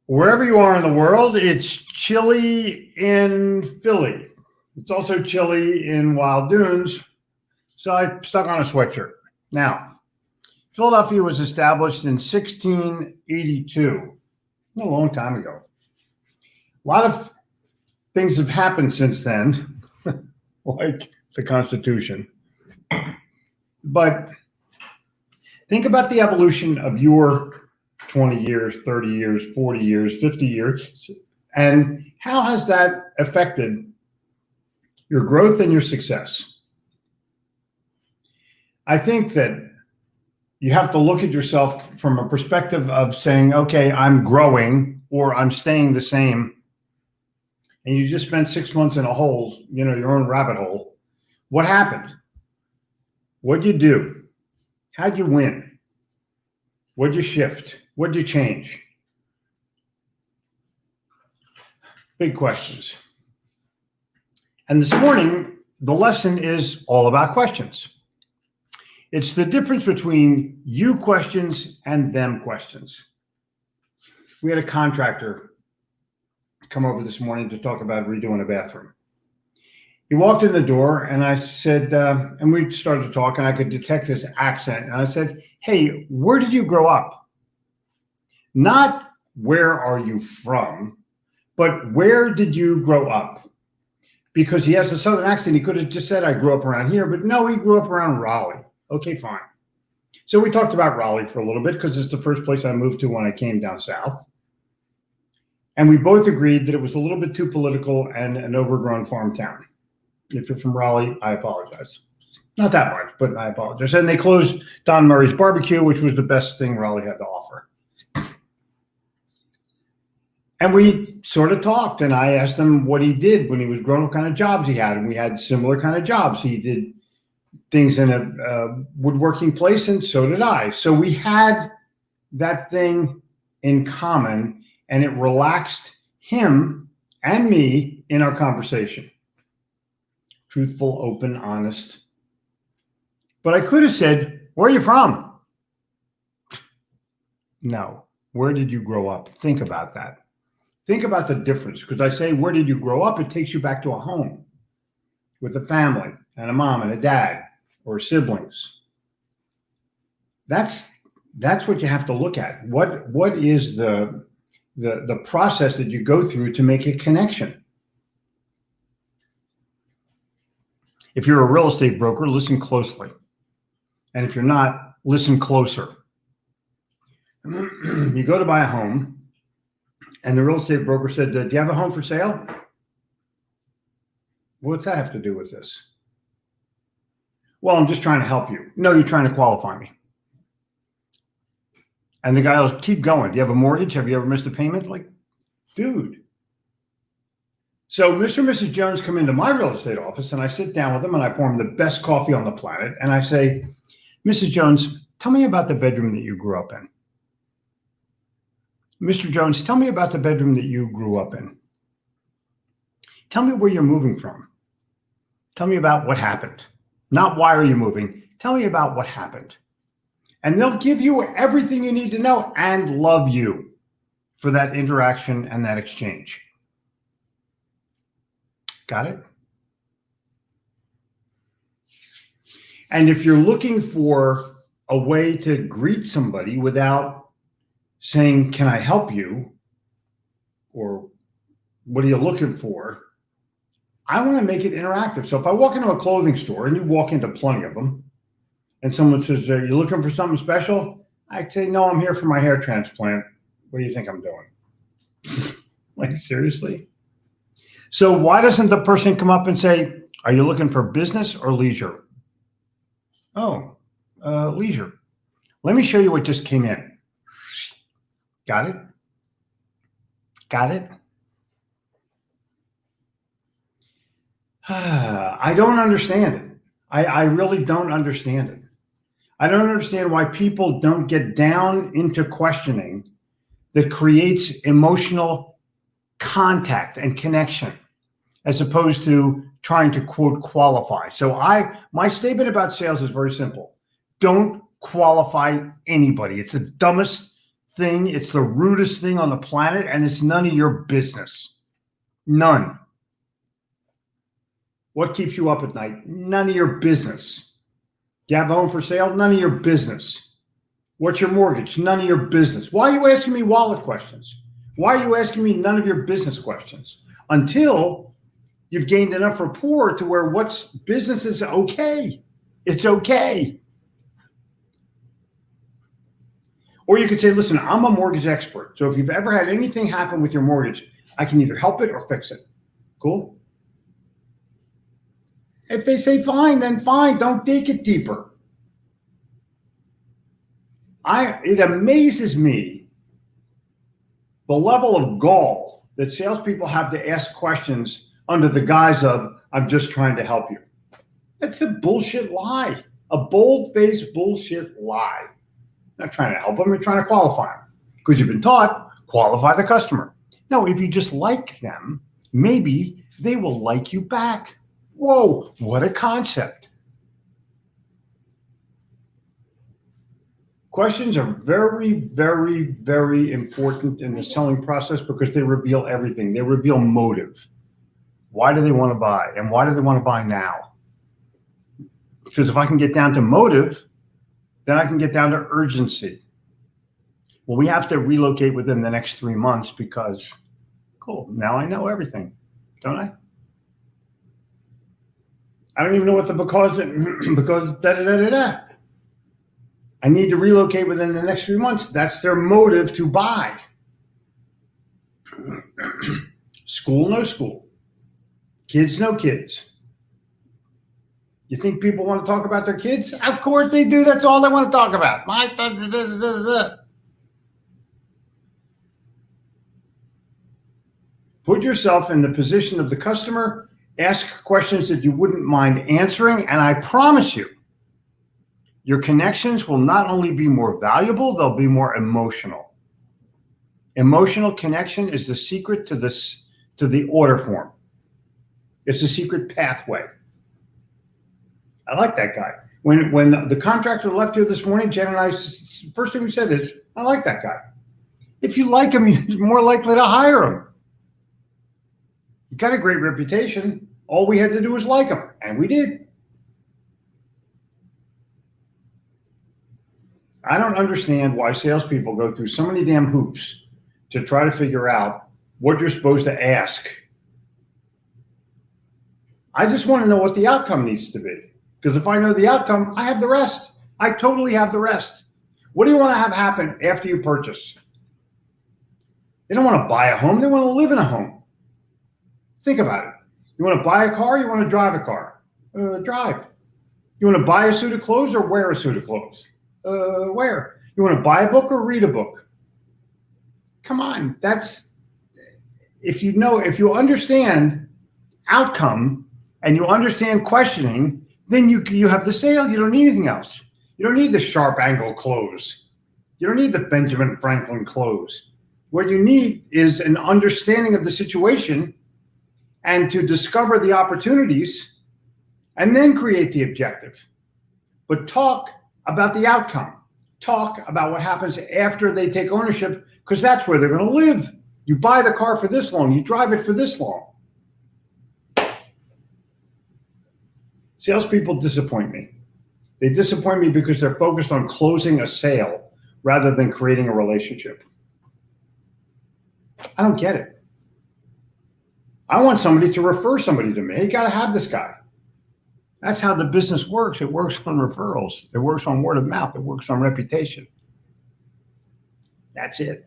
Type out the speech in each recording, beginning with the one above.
Wherever you are in the world, it's chilly in Philly. It's also chilly in Wild Dunes. So I stuck on a sweatshirt. Now, Philadelphia was established in 1682, a long time ago. A lot of things have happened since then, like the Constitution. But think about the evolution of your 20 years, 30 years, 40 years, 50 years, and how has that affected your growth and your success? I think that you have to look at yourself from a perspective of saying, okay, I'm growing or I'm staying the same. And you just spent 6 months in a hole, your own rabbit hole. What happened? What'd you do? How'd you win? What'd you shift? What'd you change? Big questions. And this morning, the lesson is all about questions. It's the difference between you questions and them questions. We had a contractor come over this morning to talk about redoing a bathroom. He walked in the door and I said, and we started to talk and I could detect his accent. And I said, hey, where did you grow up? Not where are you from, but where did you grow up? Because he has a Southern accent. He could have just said, I grew up around here, but no, he grew up around Raleigh. Okay, fine. So we talked about Raleigh for a little bit because it's the first place I moved to when I came down south. And we both agreed that it was a little bit too political and an overgrown farm town. If you're from Raleigh, I apologize. Not that much, but I apologize. And they closed Don Murray's Barbecue, which was the best thing Raleigh had to offer. And we sort of talked, and I asked him what he did when he was growing up, what kind of jobs he had, and we had similar kind of jobs. He did things in a woodworking place, and so did I. So we had that thing in common, and it relaxed him and me in our conversation. Truthful, open, honest. But I could have said, where are you from? No. Where did you grow up? Think about that. Think about the difference. Because I say, where did you grow up? It takes you back to a home with a family and a mom and a dad or siblings. That's what you have to look at. What is the process that you go through to make a connection? If you're a real estate broker, listen closely. And if you're not, listen closer. You go to buy a home, and the real estate broker said, do you have a home for sale? What's that have to do with this? Well, I'm just trying to help you. No, you're trying to qualify me. And the guy will keep going. Do you have a mortgage? Have you ever missed a payment? Like, dude. So Mr. and Mrs. Jones come into my real estate office, and I sit down with them, and I pour them the best coffee on the planet. And I say, Mrs. Jones, tell me about the bedroom that you grew up in. Mr. Jones, tell me about the bedroom that you grew up in. Tell me where you're moving from. Tell me about what happened. Not why are you moving. Tell me about what happened. And they'll give you everything you need to know and love you for that interaction and that exchange. Got it? And if you're looking for a way to greet somebody without saying, can I help you? Or what are you looking for? I want to make it interactive. So if I walk into a clothing store, and you walk into plenty of them, and someone says, are you looking for something special? I'd say, no, I'm here for my hair transplant. What do you think I'm doing? Like, seriously? So why doesn't the person come up and say, are you looking for business or leisure? Oh, leisure. Let me show you what just came in. Got it? Got it? I don't understand it. I really don't understand it. I don't understand why people don't get down into questioning that creates emotional contact and connection, as opposed to trying to, quote, qualify. So my statement about sales is very simple. Don't qualify anybody. It's the dumbest thing. It's the rudest thing on the planet, and it's none of your business. None. What keeps you up at night? None of your business. Do you have a home for sale? None of your business. What's your mortgage? None of your business. Why are you asking me wallet questions? Why are you asking me none of your business questions? Until you've gained enough rapport to where what's business is okay. It's okay. Or you could say, listen, I'm a mortgage expert. So if you've ever had anything happen with your mortgage, I can either help it or fix it. Cool? If they say fine, then fine. Don't dig it deeper. It amazes me the level of gall that salespeople have to ask questions under the guise of, I'm just trying to help you. That's a bullshit lie, a bold-faced bullshit lie. I'm not trying to help them, I'm trying to qualify them. Because you've been taught, qualify the customer. No, if you just like them, maybe they will like you back. Whoa, what a concept. Questions are very, very, very important in the selling process because they reveal everything. They reveal motive. Why do they want to buy? And why do they want to buy now? Because if I can get down to motive, then I can get down to urgency. Well, we have to relocate within the next 3 months because, cool, now I know everything, don't I? I don't even know what the because da-da-da-da-da. I need to relocate within the next 3 months. That's their motive to buy. School, no school. Kids, no kids. You think people want to talk about their kids? Of course they do. That's all they want to talk about. Put yourself in the position of the customer. Ask questions that you wouldn't mind answering. And I promise you, your connections will not only be more valuable, they'll be more emotional. Emotional connection is the secret to the order form. It's a secret pathway. I like that guy. When the contractor left here this morning, Jen and I, first thing we said is, I like that guy. If you like him, you're more likely to hire him. He got a great reputation. All we had to do was like him, and we did. I don't understand why salespeople go through so many damn hoops to try to figure out what you're supposed to ask. I just want to know what the outcome needs to be. Because if I know the outcome, I have the rest. I totally have the rest. What do you want to have happen after you purchase? They don't want to buy a home. They want to live in a home. Think about it. You want to buy a car? You want to drive a car? Drive. You want to buy a suit of clothes or wear a suit of clothes? Wear. You want to buy a book or read a book? Come on. If you understand outcome and you understand questioning, then you have the sale. You don't need anything else. You don't need the sharp angle close. You don't need the Benjamin Franklin close. What you need is an understanding of the situation and to discover the opportunities and then create the objective. But talk about the outcome. Talk about what happens after they take ownership, because that's where they're going to live. You buy the car for this long. You drive it for this long. Salespeople disappoint me. They disappoint me because they're focused on closing a sale rather than creating a relationship. I don't get it. I want somebody to refer somebody to me. You got to have this guy. That's how the business works. It works on referrals. It works on word of mouth. It works on reputation. That's it.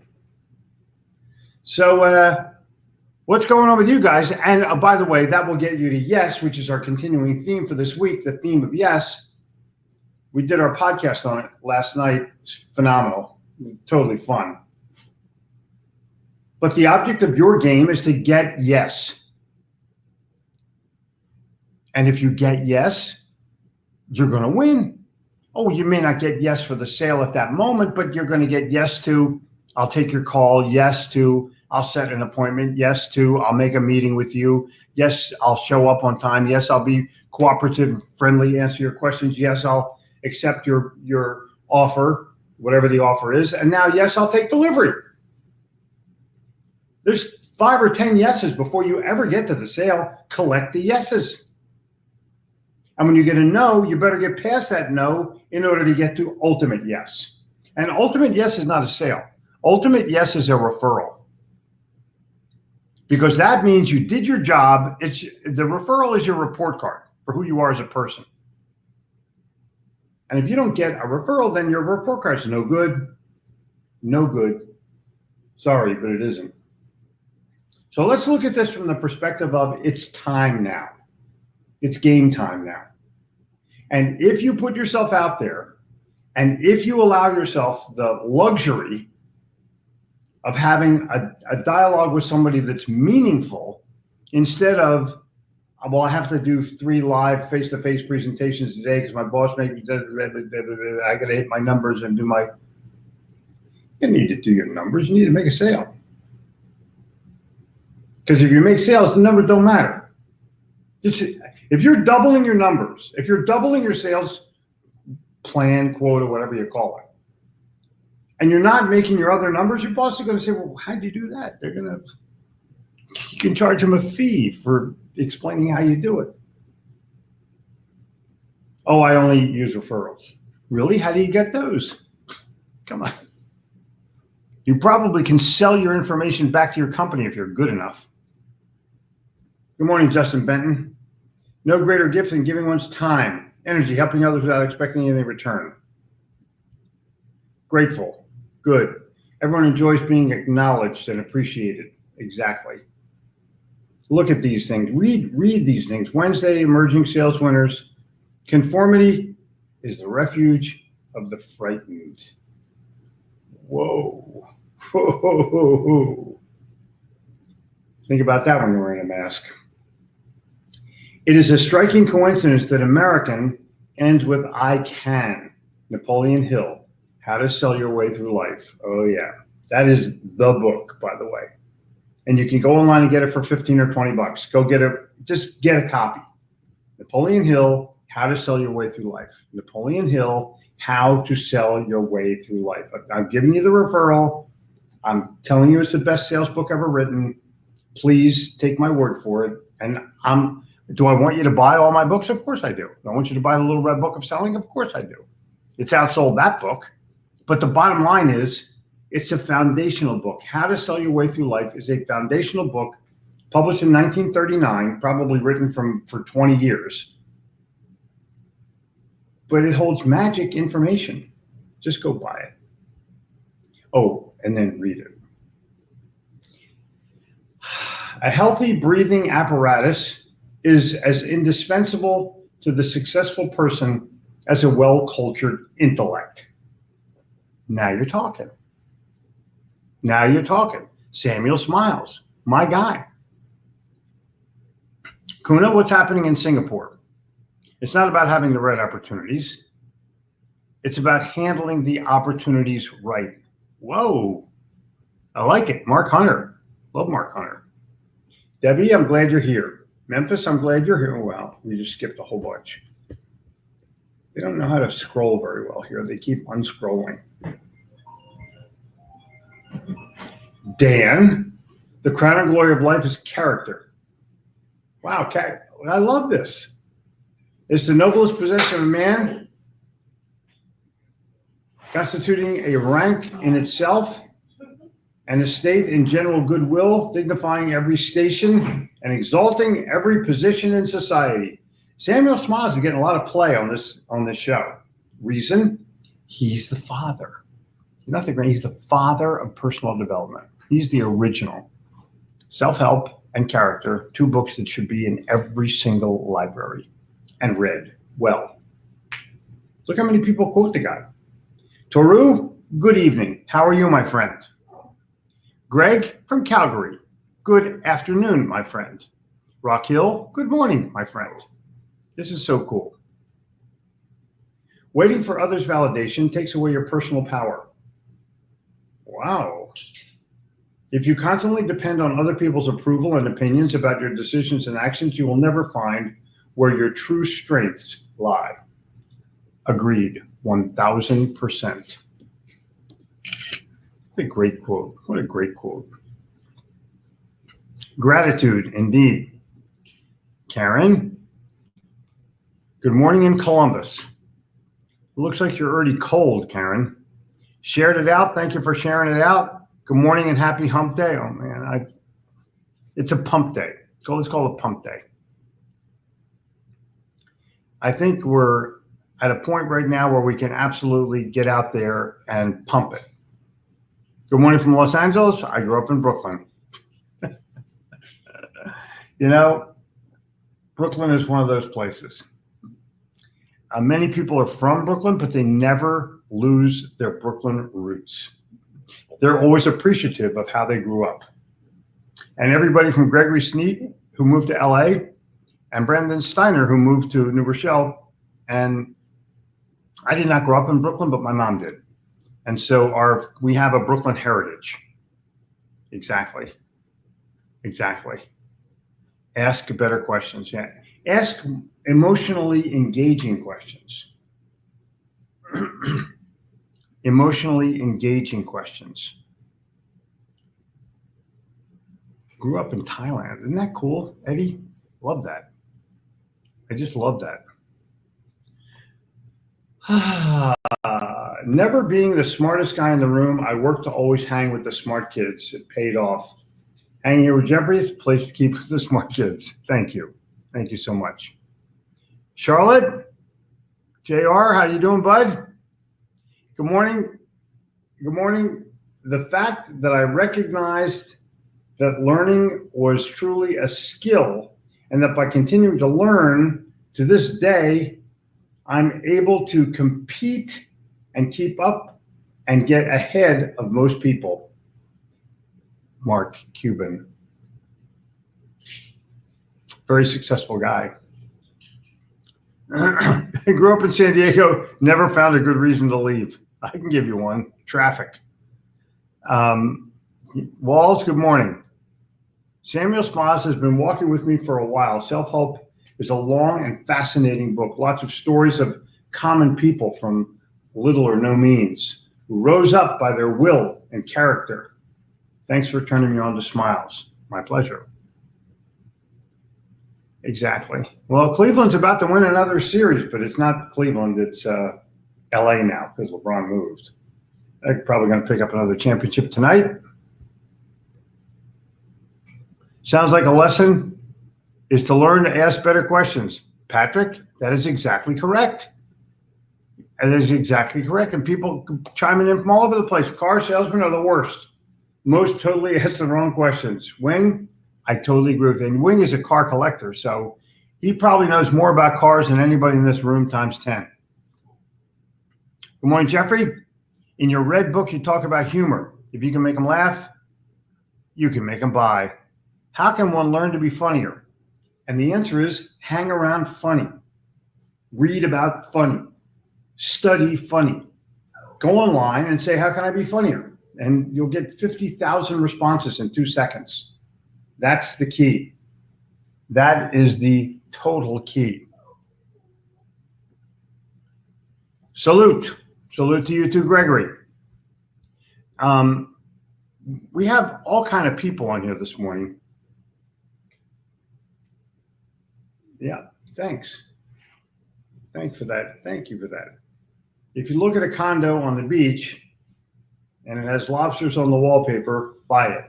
So what's going on with you guys? And by the way, that will get you to yes, which is our continuing theme for this week, the theme of yes. We did our podcast on it last night. It's phenomenal. Totally fun. But the object of your game is to get yes. And if you get yes, you're going to win. Oh, you may not get yes for the sale at that moment, but you're going to get yes to, I'll take your call. Yes to, I'll set an appointment. Yes to, I'll make a meeting with you. Yes, I'll show up on time. Yes, I'll be cooperative and friendly, answer your questions. Yes, I'll accept your offer. whatever the offer is. And now, yes, I'll take delivery. There's 5 or 10 yeses before you ever get to the sale. Collect the yeses. And when you get a no, you better get past that no in order to get to ultimate yes. And ultimate yes is not a sale. Ultimate yes is a referral. Because that means you did your job. The referral is your report card for who you are as a person. And if you don't get a referral, then your report card's no good. No good. Sorry, but it isn't. So let's look at this from the perspective of it's time now. It's game time now. And if you put yourself out there, and if you allow yourself the luxury of having a dialogue with somebody that's meaningful, instead of, well, I have to do 3 live face-to-face presentations today because my boss made me, I got to hit my numbers and do my, you need to do your numbers. You need to make a sale. Because if you make sales, the numbers don't matter. If you're doubling your numbers, if you're doubling your sales plan, quota, whatever you call it, and you're not making your other numbers, your boss is going to say, well, how'd you do that? You can charge them a fee for explaining how you do it. Oh, I only use referrals. Really? How do you get those? Come on. You probably can sell your information back to your company if you're good enough. Good morning, Justin Benton. No greater gift than giving one's time, energy, helping others without expecting anything in return. Grateful. Good. Everyone enjoys being acknowledged and appreciated. Exactly. Look at these things. Read these things. Wednesday, emerging sales winners. Conformity is the refuge of the frightened. Whoa. Whoa. Think about that when you're wearing a mask. It is a striking coincidence that American ends with I can. Napoleon Hill, How to Sell Your Way Through Life. Oh yeah, that is the book, by the way. And you can go online and get it for 15 or 20 bucks. Go get it, just get a copy. Napoleon Hill, How to Sell Your Way Through Life. Napoleon Hill, How to Sell Your Way Through Life. I'm giving you the referral. I'm telling you it's the best sales book ever written. Please take my word for it. And do I want you to buy all my books? Of course I do. Do I want you to buy the Little Red Book of Selling? Of course I do. It's outsold that book. But the bottom line is, it's a foundational book. How to Sell Your Way Through Life is a foundational book published in 1939, probably written for 20 years. But it holds magic information. Just go buy it. Oh, and then read it. A healthy breathing apparatus is as indispensable to the successful person as a well-cultured intellect. Now you're talking. Now you're talking. Samuel Smiles, my guy. Kuna, what's happening in Singapore? It's not about having the right opportunities. It's about handling the opportunities right. Whoa, I like it. Mark Hunter, love Mark Hunter. Debbie, I'm glad you're here. Memphis, I'm glad you're here. Well, we just skipped a whole bunch. They don't know how to scroll very well here. They keep unscrolling. Dan, the crown and glory of life is character. Wow, I love this. It's the noblest possession of a man, constituting a rank in itself, and a state in general goodwill, dignifying every station and exalting every position in society. Samuel Smiles is getting a lot of play on this show. Reason? He's the father. He's the father of personal development. He's the original. Self-help and character, 2 books that should be in every single library and read well. Look how many people quote the guy. Toru, good evening. How are you, my friend? Greg from Calgary, good afternoon, my friend. Rock Hill, good morning, my friend. This is so cool. Waiting for others' validation takes away your personal power. Wow. If you constantly depend on other people's approval and opinions about your decisions and actions, you will never find where your true strengths lie. Agreed, 1000%. What a great quote. What a great quote. Gratitude, indeed. Karen, good morning in Columbus. It looks like you're already cold, Karen. Shared it out. Thank you for sharing it out. Good morning and happy hump day. Oh, man. It's a pump day. So let's call it pump day. I think we're at a point right now where we can absolutely get out there and pump it. Good morning from Los Angeles. I grew up in Brooklyn. You know, Brooklyn is one of those places. Many people are from Brooklyn, but they never lose their Brooklyn roots. They're always appreciative of how they grew up. And everybody from Gregory Sneed, who moved to LA, and Brandon Steiner, who moved to New Rochelle. And I did not grow up in Brooklyn, but my mom did. And so we have a Brooklyn heritage. Exactly. Exactly. Ask better questions. Yeah. Ask emotionally engaging questions. Emotionally engaging questions. Grew up in Thailand. Isn't that cool, Eddie? Love that. I just love that. Never being the smartest guy in the room, I worked to always hang with the smart kids. It paid off. Hanging here with Jeffrey is a place to keep the smart kids. Thank you. Thank you so much. Charlotte, JR, how you doing, bud? Good morning. Good morning. The fact that I recognized that learning was truly a skill and that by continuing to learn to this day, I'm able to compete and keep up and get ahead of most people. Mark Cuban. Very successful guy. Grew up in San Diego, never found a good reason to leave. I can give you one. Traffic. Walls, good morning. Samuel Smiles has been walking with me for a while. Self-Help is a long and fascinating book. Lots of stories of common people from little or no means who rose up by their will and character. Thanks for turning me on to Smiles. My pleasure. Exactly. Well, Cleveland's about to win another series, but it's not Cleveland. It's LA now because LeBron moved. They're probably going to pick up another championship tonight. Sounds like a lesson is to learn to ask better questions. Patrick, that is exactly correct. That is exactly correct. And people chiming in from all over the place. Car salesmen are the worst. Most totally ask the wrong questions. Wing, I totally agree with him. Wing is a car collector, so he probably knows more about cars than anybody in this room times 10. Good morning, Jeffrey. In your red book, you talk about humor. If you can make them laugh, you can make them buy. How can one learn to be funnier? And the answer is hang around funny. Read about funny. Study funny. Go online and say, how can I be funnier? And you'll get 50,000 responses in 2 seconds. That's the key. That is the total key. Salute. Salute to you too, Gregory. We have all kind of people on here this morning. Yeah, thanks. Thanks for that. Thank you for that. If you look at a condo on the beach and it has lobsters on the wallpaper, buy it.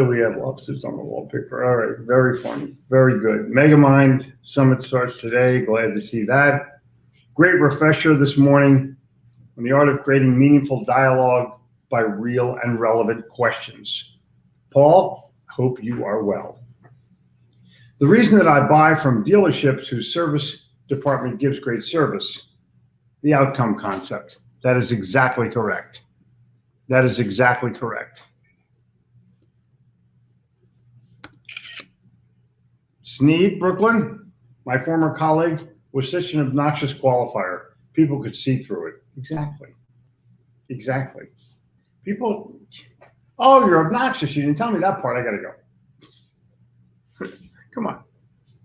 We have lobsters on the wallpaper. All right, very funny, very good. Megamind Summit starts today. Glad to see that. Great refresher this morning on the art of creating meaningful dialogue by real and relevant questions. Paul, hope you are well. The reason that I buy from dealerships whose service department gives great service, the outcome concept. That is exactly correct. That is exactly correct. Sneed, Brooklyn, my former colleague, was such an obnoxious qualifier. People could see through it. Exactly. Exactly. People, oh, you're obnoxious. You didn't tell me that part. I got to go. Come on.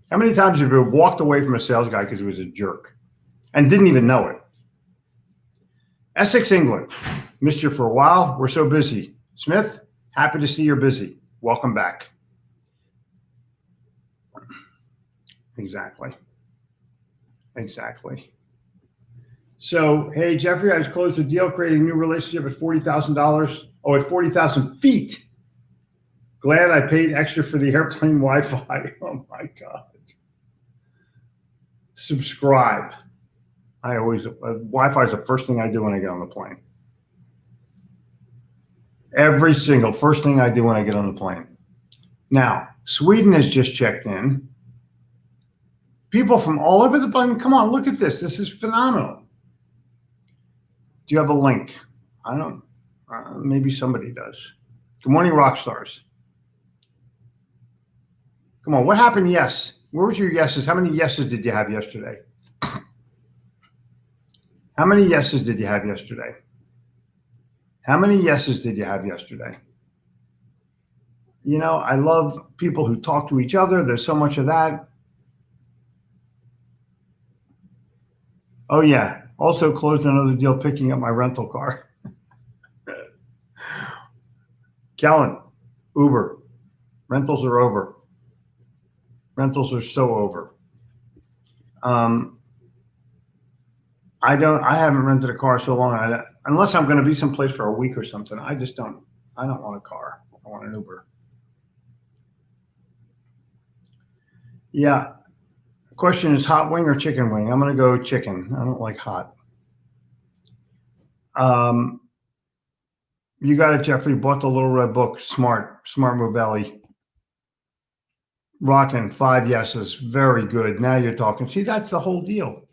How many times have you walked away from a sales guy because he was a jerk and didn't even know it? Essex, England. Missed you for a while. We're so busy. Smith, happy to see you're busy. Welcome back. Exactly. So, hey, Jeffrey, I just closed the deal, creating a new relationship at $40,000. Oh, at 40,000 feet. Glad I paid extra for the airplane Wi-Fi. Oh my God. Subscribe. Wi-Fi is the first thing I do when I get on the plane. Every single first thing I do when I get on the plane. Now, Sweden has just checked in. People from all over the planet, come on, look at this. This is phenomenal. Do you have a link? I don't, maybe somebody does. Good morning, rock stars. Come on, what happened? Yes. Where was your yeses? How many yeses did you have yesterday? How many yeses did you have yesterday? How many yeses did you have yesterday? You know, I love people who talk to each other. There's so much of that. Oh, yeah. Also closed another deal picking up my rental car. Kellen, Uber, rentals are over. Rentals are so over. I haven't rented a car so long. Unless I'm going to be someplace for a week or something, I don't want a car. I want an Uber. Yeah. The question is hot wing or chicken wing? I'm going to go chicken. I don't like hot. You got it, Jeffrey. Bought the Little Red Book. Smart move, Ellie. Rocking 5 yeses. Very good. Now you're talking. See, that's the whole deal.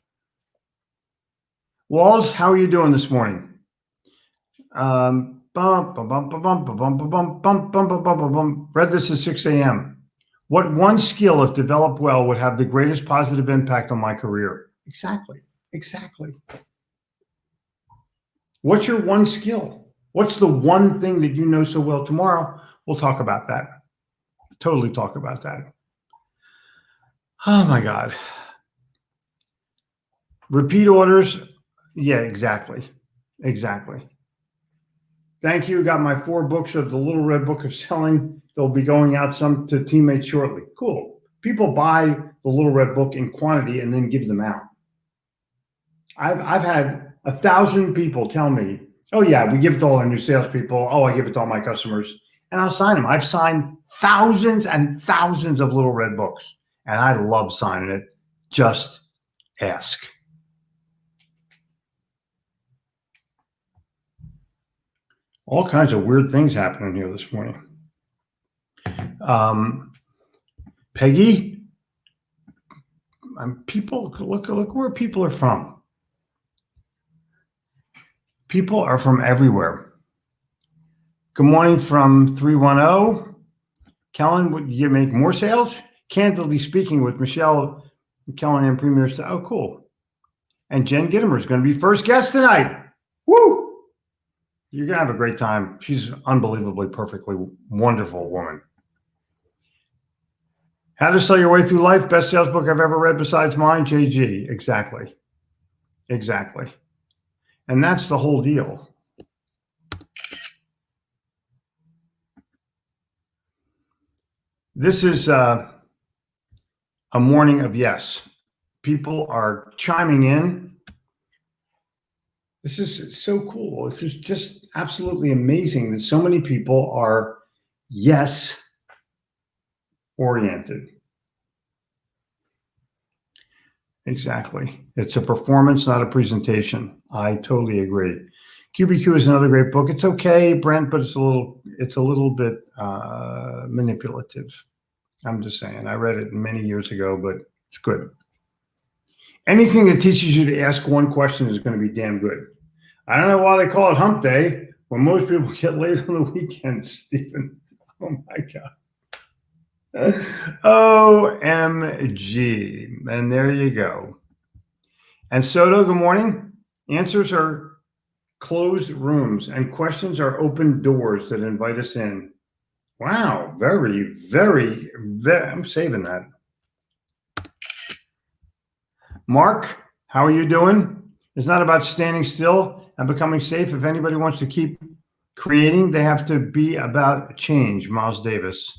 Walls, how are you doing this morning? Read this at 6 a.m. What one skill, if developed well, would have the greatest positive impact on my career? Exactly. What's your one skill? What's the one thing that you know so well? Tomorrow, we'll talk about that. Totally talk about that. Oh, my God. Repeat orders. Yeah, exactly. Thank you. Got my 4 books of the Little Red Book of Selling. They'll be going out some to teammates shortly. Cool. People buy the Little Red Book in quantity and then give them out. I've had 1,000 people tell me, oh, yeah, we give it to all our new salespeople. Oh, I give it to all my customers. And I'll sign them. I've signed thousands and thousands of Little Red Books. And I love signing it. Just ask. All kinds of weird things happening here this morning. Peggy, people, look where people are from. People are from everywhere. Good morning from 310. Kellen, would you make more sales? Candidly speaking with Michelle, Kellen and Premier. Oh, cool. And Jen Gittimer is going to be first guest tonight. Woo! You're going to have a great time. She's unbelievably, perfectly wonderful woman. How to Sell Your Way Through Life, best sales book I've ever read besides mine, JG. Exactly. And that's the whole deal. This is a morning of yes. People are chiming in. This is so cool. This is just absolutely amazing that so many people are yes oriented. Exactly. It's a performance, not a presentation. I totally agree. QBQ is another great book. It's okay, Brent, but it's a little bit manipulative. I'm just saying. I read it many years ago, but it's good. Anything that teaches you to ask one question is going to be damn good. I don't know why they call it hump day when most people get late on the weekend, Stephen. Oh, my God. OMG. And there you go. And Soto, good morning. Answers are closed rooms and questions are open doors that invite us in. Wow. Very, very, I'm saving that. Mark, how are you doing? It's not about standing still and becoming safe. If anybody wants to keep creating, they have to be about change. Miles Davis.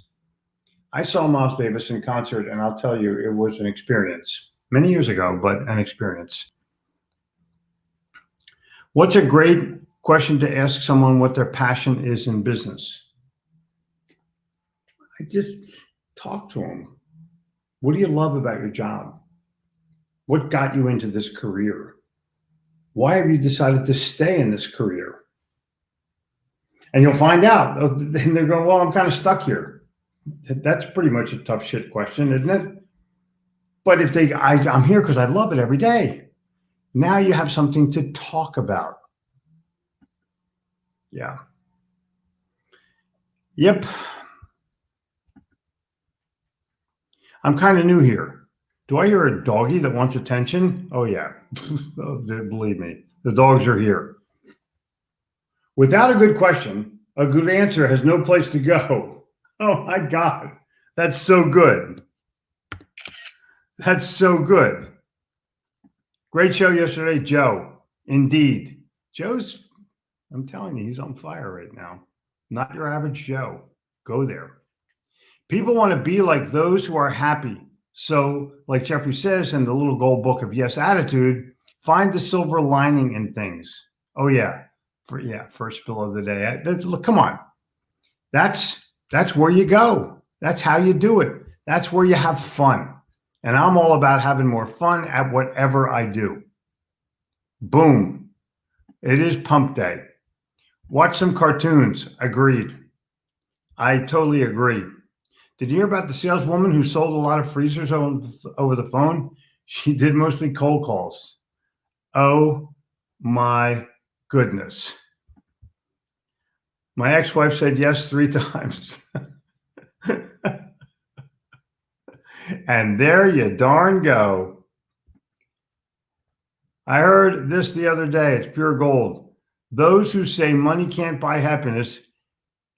I saw Miles Davis in concert, and I'll tell you, it was an experience. Many years ago, but an experience. What's a great question to ask someone what their passion is in business? I just talk to them. What do you love about your job? What got you into this career? Why have you decided to stay in this career? And you'll find out. And they're going, well, I'm kind of stuck here. That's pretty much a tough shit question, isn't it? But if I'm here because I love it every day. Now you have something to talk about. Yeah. Yep. I'm kind of new here. Do I hear a doggy that wants attention? Oh, yeah. Believe me, the dogs are here. Without a good question, a good answer has no place to go. Oh, my God. That's so good. That's so good. Great show yesterday, Joe. Indeed. I'm telling you, he's on fire right now. Not your average Joe. Go there. People want to be like those who are happy. So, like Jeffrey says in the little gold book of Yes Attitude, find the silver lining in things. Oh, yeah. First spill of the day. Look, come on. That's where you go. That's how you do it. That's where you have fun. And I'm all about having more fun at whatever I do. Boom. It is pump day. Watch some cartoons. Agreed. I totally agree. Did you hear about the saleswoman who sold a lot of freezers over the phone? She did mostly cold calls. Oh my goodness. My ex-wife said yes 3 times. And there you darn go. I heard this the other day. It's pure gold. Those who say money can't buy happiness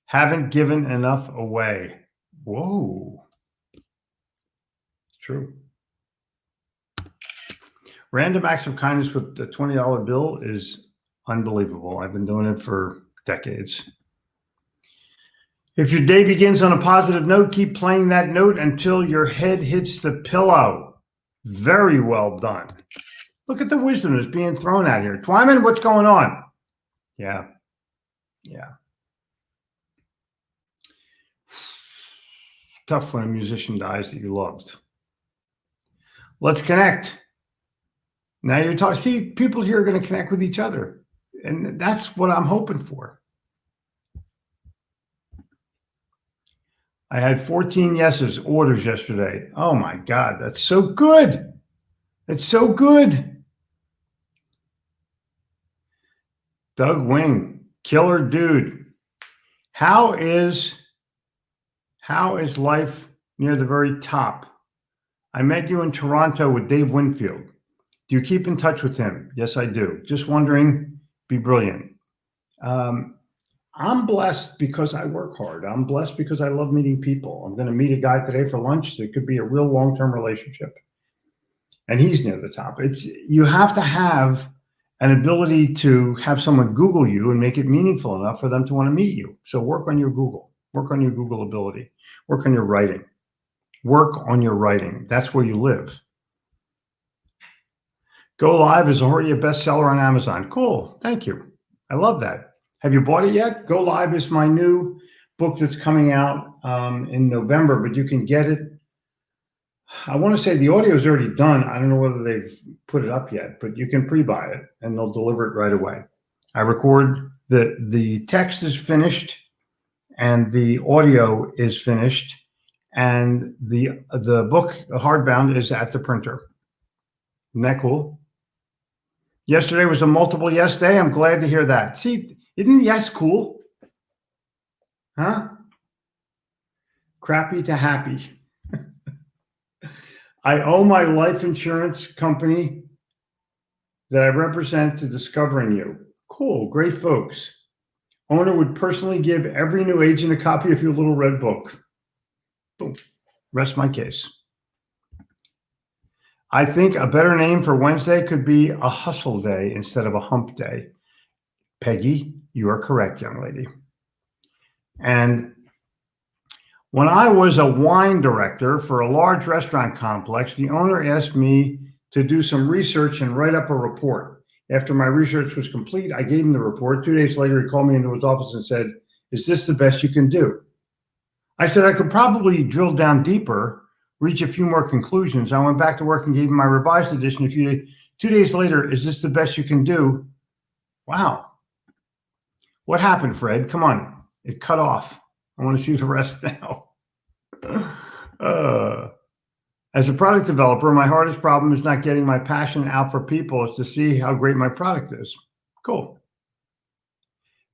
haven't given enough away. Whoa. It's true. Random acts of kindness with the $20 bill is unbelievable. I've been doing it for decades. If your day begins on a positive note, keep playing that note until your head hits the pillow. Very well done. Look at the wisdom that's being thrown out here. Twyman, what's going on? Yeah. Tough when a musician dies that you loved. Let's connect. Now you're talking. See, people here are going to connect with each other. And that's what I'm hoping for. I had 14 yeses, orders yesterday. Oh my God, that's so good. It's so good. Doug Wing, killer dude. How is life near the very top? I met you in Toronto with Dave Winfield. Do you keep in touch with him? Yes, I do. Just wondering, be brilliant. I'm blessed because I work hard. I'm blessed because I love meeting people. I'm going to meet a guy today for lunch that could be a real long-term relationship. And he's near the top. You have to have an ability to have someone Google you and make it meaningful enough for them to want to meet you. So work on your Google. Work on your Google ability. Work on your writing. Work on your writing. That's where you live. Go Live is already a bestseller on Amazon. Cool. Thank you. I love that. Have you bought it yet? Go Live is my new book that's coming out in November, but you can get it. I want to say the audio is already done. I don't know whether they've put it up yet, but you can pre-buy it and they'll deliver it right away. I record the text is finished and the audio is finished and the book, hardbound, is at the printer. Isn't that cool? Yesterday was a multiple yes day. I'm glad to hear that. See, isn't yes cool? Huh? Crappy to happy. I owe my life insurance company that I represent to Discovering You. Cool, great folks. Owner would personally give every new agent a copy of your little red book. Boom. Rest my case. I think a better name for Wednesday could be a hustle day instead of a hump day. Peggy, you are correct, young lady. And when I was a wine director for a large restaurant complex, the owner asked me to do some research and write up a report. After my research was complete, I gave him the report. 2 days later, he called me into his office and said, "Is this the best you can do?" I said, "I could probably drill down deeper, reach a few more conclusions." I went back to work and gave him my revised edition a few days. 2 days later, "Is this the best you can do?" Wow. What happened, Fred? Come on. It cut off. I want to see the rest now. As a product developer, my hardest problem is not getting my passion out for people. It's to see how great my product is. Cool.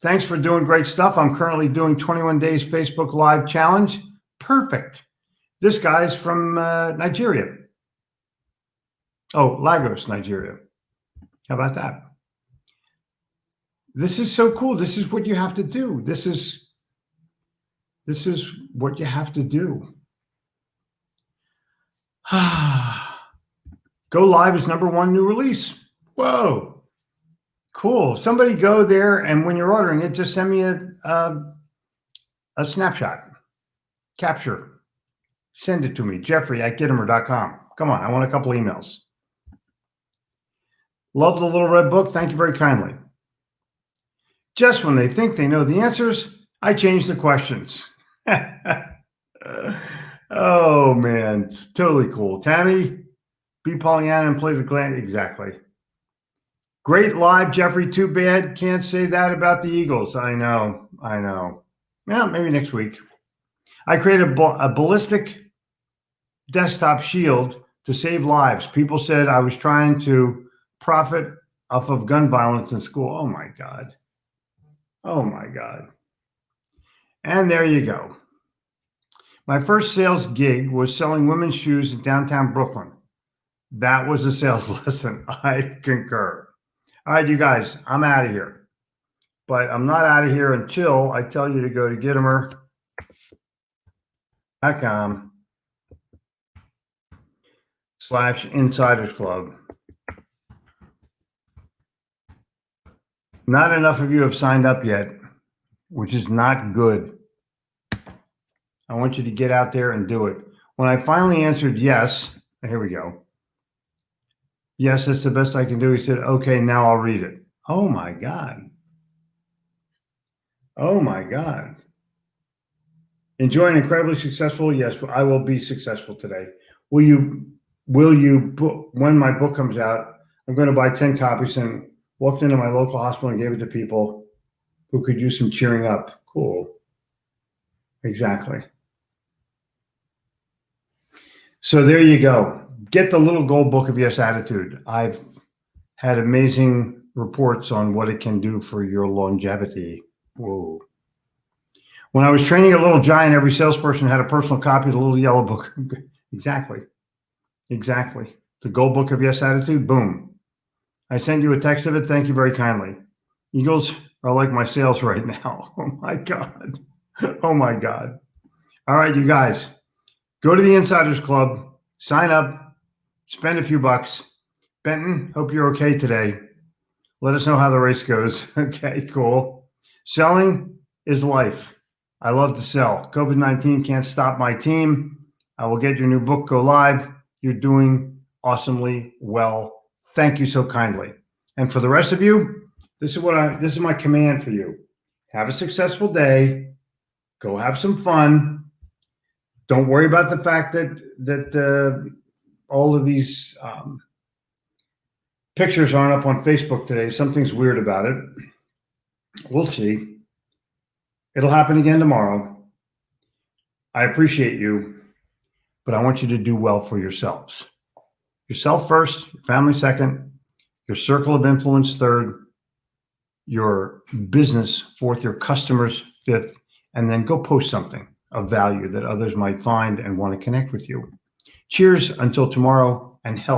Thanks for doing great stuff. I'm currently doing 21 days Facebook Live challenge. Perfect. This guy's from Nigeria. Oh, Lagos, Nigeria. How about that? This is so cool. This is what you have to do. This is what you have to do. Go Live is #1 new release. Whoa. Cool. Somebody go there, and when you're ordering it, just send me a snapshot. Capture. Send it to me, Jeffrey@Gitomer.com. Come on, I want a couple emails. Love the little red book. Thank you very kindly. Just when they think they know the answers, I change the questions. Oh, man, it's totally cool. Tammy, be Pollyanna and play the gland. Exactly. Great live, Jeffrey. Too bad. Can't say that about the Eagles. I know. Yeah, maybe next week. I created a ballistic desktop shield to save lives. People said I was trying to profit off of gun violence in school. Oh, my God. Oh, my God. And there you go. My first sales gig was selling women's shoes in downtown Brooklyn. That was a sales lesson. I concur. All right, you guys, I'm out of here. But I'm not out of here until I tell you to go to Gitomer.com/Insiders Club. Not enough of you have signed up yet, which is not good. I want you to get out there and do it. When I finally answered yes, here we go. Yes, that's the best I can do. He said, "Okay, now I'll read it." Oh my God. Oh my God. Enjoying incredibly successful. Yes, I will be successful today. Will you book, when my book comes out, I'm going to buy 10 copies and walked into my local hospital and gave it to people who could use some cheering up. Cool. Exactly. So there you go. Get the little gold book of Yes Attitude. I've had amazing reports on what it can do for your longevity. Whoa. When I was training a Little Giant, every salesperson had a personal copy of the little yellow book. Exactly. Exactly. The gold book of Yes Attitude. Boom. I sent you a text of it. Thank you very kindly. Eagles are like my sales right now. Oh my God. Oh my God. All right, you guys, go to the Insiders Club, sign up, spend a few bucks. Benton, hope you're okay today. Let us know how the race goes. Okay, cool. Selling is life. I love to sell. COVID-19 can't stop my team. I will get your new book go live. You're doing awesomely well. Thank you so kindly. And for the rest of you, this is my command for you. Have a successful day. Go have some fun. Don't worry about the fact that all of these pictures aren't up on Facebook today. Something's weird about it. We'll see. It'll happen again tomorrow. I appreciate you, but I want you to do well for yourselves. Yourself first, your family second, your circle of influence third, your business fourth, your customers fifth, and then go post something of value that others might find and want to connect with you. Cheers until tomorrow, and health.